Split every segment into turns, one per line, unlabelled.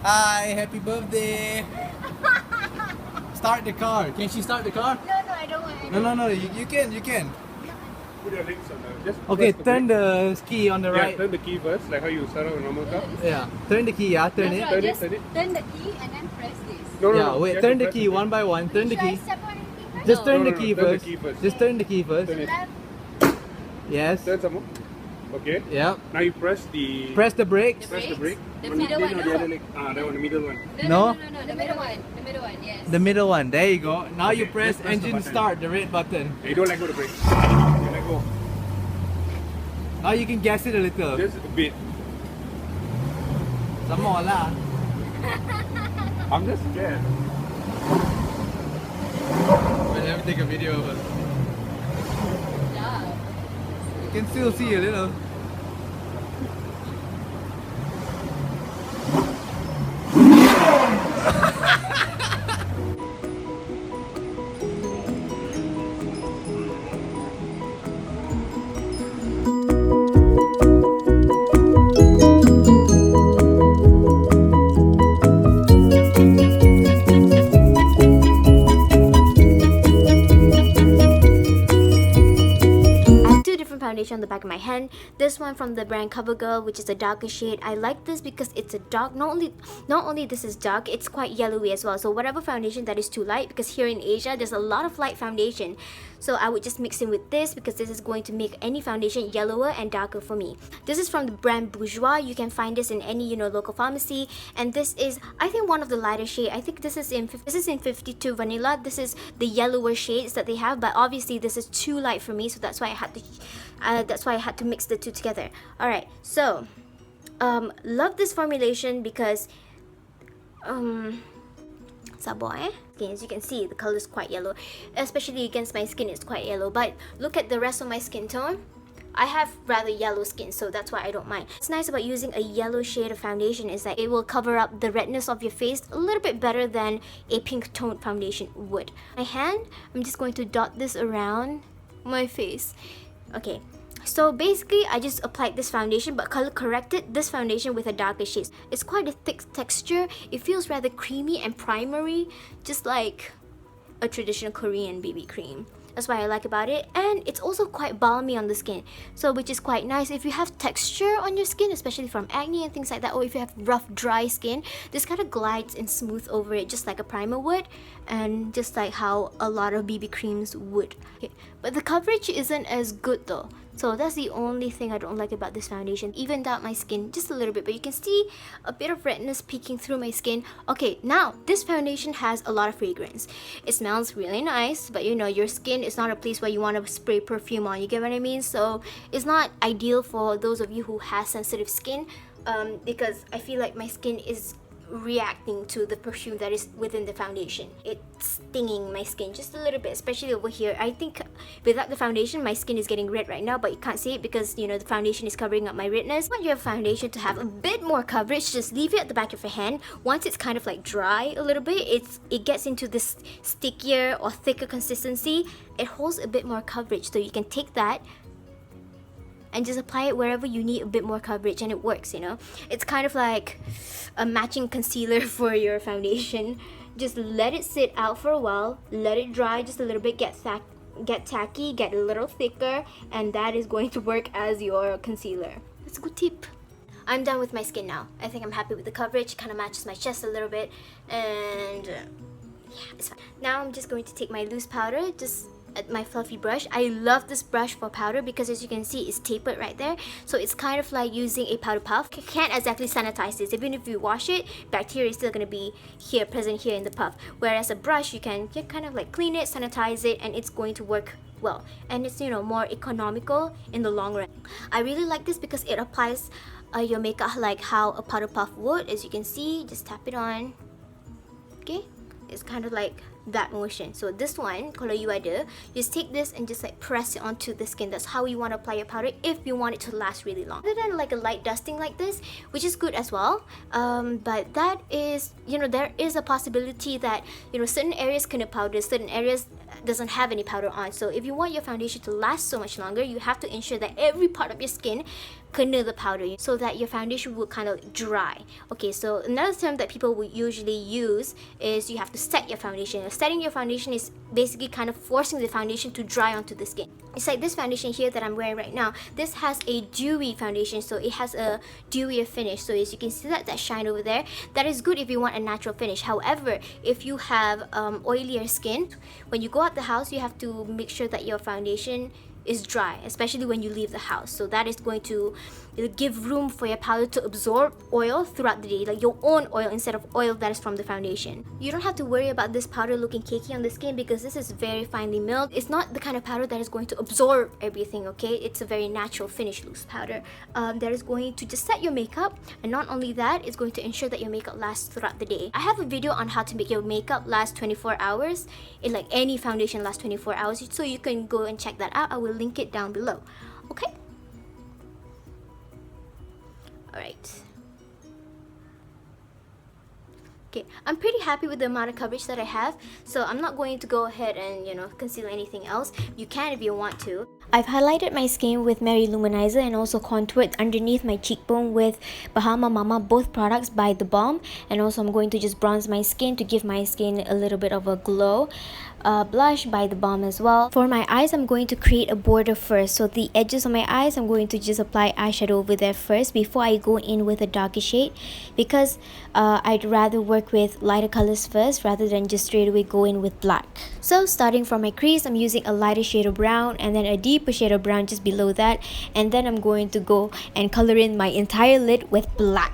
Hi, happy birthday. Start the car. Can she start the car?
No, I don't want.
No. You can.
Put your legs on the... Just
Okay,
press the
turn
brake.
the key on the
Yeah,
right.
turn the key first, like how you start a normal car.
Yeah. Turn the key, yeah. Turn it.
Turn it,
Just
turn it.
turn the key and then press this.
No,
Yeah,
you
wait,
have
turn
to
the
press
key one by one. Turn the
Should I
key.
step on anything first?
Just turn
No,
the
no,
key
turn the
first.
key first.
Just turn the key first.
Turn it.
Left.
Yes.
Turn some more. Okay.
Yeah.
Now you press the...
Press the brakes.
Press the brake.
The
One-
middle
no,
one,
the
no.
other leg. Ah, that one, the middle one.
No?
The middle one. The middle one, yes.
The middle one. There you go. Now you
Okay,
press
just press the
engine
button.
start, the red button.
Hey, don't let go of the brake. Okay, let go.
Now you can guess it a little.
Just a bit.
Some more lah.
I'm just scared.
Wait, let me take a video of it.
Yeah.
You can still see a little.
Foundation on the back of my hand. This one from the brand CoverGirl, which is a darker shade. I like this because it's a dark, not only this is dark, it's quite yellowy as well. So whatever foundation that is too light, because here in Asia there's a lot of light foundation, so I would just mix in with this because this is going to make any foundation yellower and darker for me. This is from the brand Boujois. You can find this in any local pharmacy, and this is, I think, one of the lighter shade. I think this is in 52 vanilla. This is the yellower shades that they have, but obviously this is too light for me, so that's why I had to mix the two together. All right, so love this formulation because Saboy. As you can see, the color is quite yellow, especially against my skin. It's quite yellow, but look at the rest of my skin tone. I have rather yellow skin, so that's why I don't mind. What's nice about using a yellow shade of foundation is that it will cover up the redness of your face a little bit better than a pink toned foundation would. My hand, I'm just going to dot this around my face. Okay, so basically I just applied this foundation but color corrected this foundation with a darker shade. It's quite a thick texture. It feels rather creamy and primery, just like a traditional Korean BB cream. That's what I like about it, and it's also quite balmy on the skin, so which is quite nice if you have texture on your skin, especially from acne and things like that, or if you have rough dry skin. This kind of glides and smooth over it just like a primer would, and just like how a lot of BB creams would. Okay. But the coverage isn't as good though, so that's the only thing I don't like about this foundation. Evened out my skin just a little bit, but you can see a bit of redness peeking through my skin. Okay, now this foundation has a lot of fragrance. It smells really nice, but your skin is not a place where you want to spray perfume on, you get what I mean? So it's not ideal for those of you who have sensitive skin, because I feel like my skin is reacting to the perfume that is within the foundation. It's stinging my skin just a little bit, especially over here. I think without the foundation my skin is getting red right now, but you can't see it because the foundation is covering up my redness. Want your foundation to have a bit more coverage, just leave it at the back of your hand. Once it's kind of like dry a little bit, it gets into this stickier or thicker consistency. It holds a bit more coverage, so you can take that and just apply it wherever you need a bit more coverage, and it works. It's kind of like a matching concealer for your foundation. Just let it sit out for a while, let it dry just a little bit, get tacky, get a little thicker, and that is going to work as your concealer. That's a good tip. I'm done with my skin now. I think I'm happy with the coverage. Kind of matches my chest a little bit, and yeah, it's fine. Now I'm just going to take my loose powder, just at my fluffy brush. I love this brush for powder because, as you can see, it's tapered right there, so it's kind of like using a powder puff. You can't exactly sanitize this. Even if you wash it, bacteria is still going to be present here in the puff, whereas a brush you can kind of like clean it, sanitize it, and it's going to work well, and it's more economical in the long run. I really like this because it applies your makeup like how a powder puff would. As you can see, just tap it on. Okay, it's kind of like that motion. So this one, kalau you ada, just take this and just like press it onto the skin. That's how you want to apply your powder if you want it to last really long. Other than like a light dusting like this, which is good as well, but that is, there is a possibility that certain areas can have powder, certain areas doesn't have any powder on. So if you want your foundation to last so much longer, you have to ensure that every part of your skin kena the powder so that your foundation will kind of dry. Okay, so another term that people will usually use is you have to set your foundation. Setting your foundation is basically kind of forcing the foundation to dry onto the skin. It's like this foundation here that I'm wearing right now. This has a dewy foundation, so it has a dewier finish. So as you can see that shine over there, that is good if you want a natural finish. However, if you have oilier skin, when you go out the house, you have to make sure that your foundation is dry, especially when you leave the house. So that is going to give room for your powder to absorb oil throughout the day, like your own oil instead of oil that is from the foundation. You don't have to worry about this powder looking cakey on the skin because this is very finely milled. It's not the kind of powder that is going to absorb everything, okay? It's a very natural finish loose powder that is going to just set your makeup, and not only that, it's going to ensure that your makeup lasts throughout the day. I have a video on how to make your makeup last 24 hours, in like any foundation lasts 24 hours, so you can go and check that out. I will link it down below. Okay, all right. Okay, I'm pretty happy with the amount of coverage that I have, so I'm not going to go ahead and conceal anything else. You can if you want to. I've highlighted my skin with Mary Loumanizer and also contoured underneath my cheekbone with Bahama Mama, both products by the Balm. And also I'm going to just bronze my skin to give my skin a little bit of a glow. Blush by the Balm as well. For my eyes, I'm going to create a border first. So the edges of my eyes, I'm going to just apply eyeshadow over there first before I go in with a darker shade, because I'd rather work with lighter colors first rather than just straight away go in with black. So starting from my crease, I'm using a lighter shade of brown and then a deeper shade of brown just below that, and then I'm going to go and color in my entire lid with black.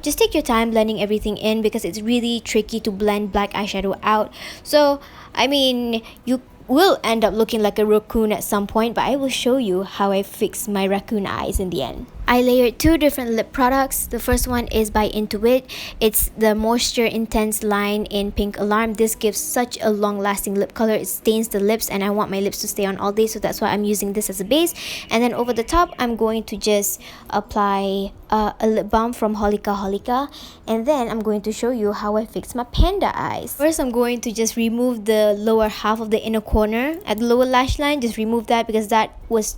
Just take your time blending everything in because it's really tricky to blend black eyeshadow out. So I mean, you will end up looking like a raccoon at some point, but I will show you how I fix my raccoon eyes in the end. I layered two different lip products. The first one is by Intuit. It's the Moisture Intense line in Pink Alarm. This gives such a long-lasting lip color. It stains the lips and I want my lips to stay on all day, so that's why I'm using this as a base. And then over the top, I'm going to just apply a lip balm from Holika. And then I'm going to show you how I fix my panda eyes. First, I'm going to just remove the lower half of the inner corner at the lower lash line. Just remove that because that was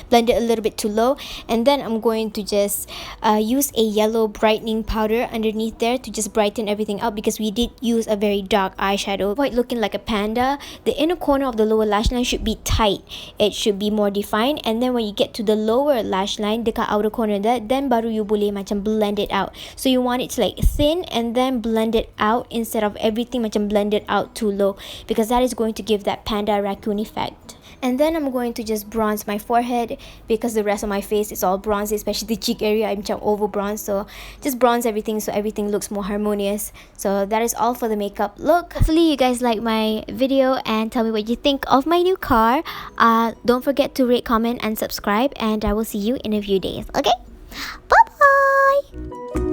blended a little bit too low. And then I'm going to just use a yellow brightening powder underneath there to just brighten everything up, because we did use a very dark eyeshadow. Avoid looking like a panda. The inner corner of the lower lash line should be tight. It should be more defined. And then when you get to the lower lash line, dekat outer corner there, then baru you boleh macam blend it out. So you want it to like thin and then blend it out instead of everything macam blended out too low, because that is going to give that panda raccoon effect. And then I'm going to just bronze my forehead because the rest of my face is all bronzy, especially the cheek area. I'm just over bronze, so just bronze everything so everything looks more harmonious. So that is all for the makeup look. Hopefully you guys like my video and tell me what you think of my new car. Don't forget to rate, comment and subscribe, and I will see you in a few days. Okay, bye bye.